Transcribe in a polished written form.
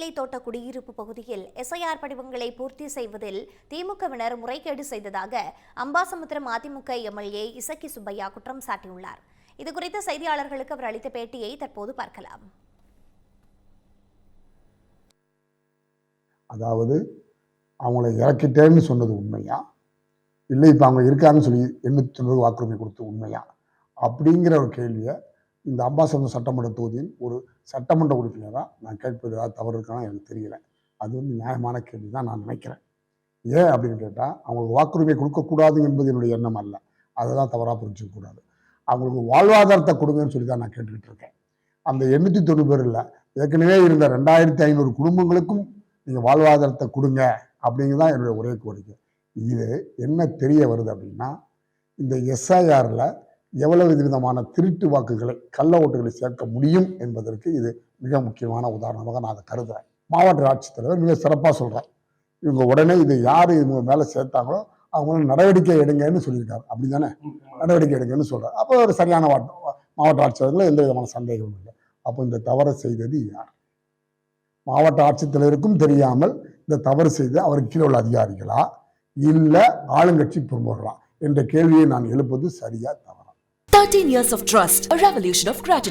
முல்லை தோட்ட குடியிருப்பு பகுதியில் எஸ்ஐஆர் படிவங்களை பூர்த்தி செய்வதில் திமுகவினர் முறைகேடு செய்ததாக அம்பாசமுத்திரம் அதிமுக எம்எல்ஏ இசக்கி சுப்பையா குற்றம் சாட்டியுள்ளார். இதுகுறித்து செய்தியாளர்களுக்கு அவர் அளித்த பேட்டியை தற்போது பார்க்கலாம். அதாவது அவங்களை இறக்கிட்டேன்னு சொன்னது உண்மையா, இல்லை இப்போ அவங்க இருக்காங்கன்னு சொல்லி 890 வாக்குரிமை கொடுத்து உண்மையா அப்படிங்கிற ஒரு கேள்வியை இந்த அம்பாசமுத்திரம் சட்டமன்ற தொகுதியில் ஒரு சட்டமன்ற உறுப்பினராக நான் கேட்பது ஏதாவது தவறு இருக்கான்னு எனக்கு தெரியல. அது நியாயமான கேள்வி தான் நான் நினைக்கிறேன். ஏன் அப்படின்னு கேட்டால், அவங்களுக்கு வாக்குரிமை கொடுக்கக்கூடாது என்பது என்னுடைய எண்ணம் அல்ல. அதை தான் தவறாக புரிஞ்சிக்கக்கூடாது. அவங்களுக்கு வாழ்வாதாரத்தை கொடுங்கன்னு சொல்லி தான் நான் கேட்டுக்கிட்டு இருக்கேன். அந்த 890 பேர் இல்லை, ஏற்கனவே இருந்த 2500 குடும்பங்களுக்கும் நீங்கள் வாழ்வாதாரத்தை கொடுங்க அப்படிங்கிறதான் என்னுடைய ஒரே கோரிக்கை. இது என்ன தெரிய வருது அப்படின்னா, இந்த எஸ்ஐஆரில் எவ்வளவு விதமான திருட்டு வாக்குகளை, கள்ள ஓட்டுகளை சேர்க்க முடியும் என்பதற்கு இது மிக முக்கியமான உதாரணமாக நான் அதை கருதுறேன். மாவட்ட ஆட்சித்தலைவர் மிக சிறப்பாக சொல்கிறார். இவங்க உடனே இதை யார் இவங்க மேலே சேர்த்தாங்களோ அவங்கள நடவடிக்கை எடுங்கன்னு சொல்லியிருக்காரு. அப்படி தானே? நடவடிக்கை எடுங்கன்னு சொல்கிறார். அப்போ ஒரு சரியான மாவட்ட ஆட்சித்தலைவர்கள் எந்த விதமான சந்தேகமும் இல்லை. அப்போ இந்த தவறை செய்தது யார்? மாவட்ட ஆட்சித்தலைவருக்கும் தெரியாமல் இந்த தவறு செய்து அவருக்கு கீழே உள்ள அதிகாரிகளா, இல்லை ஆளுங்கட்சி பிரமுகர்களா என்ற கேள்வியை நான் எழுப்பது சரியா தவறா? 13 years of trust, a revolution of gratitude.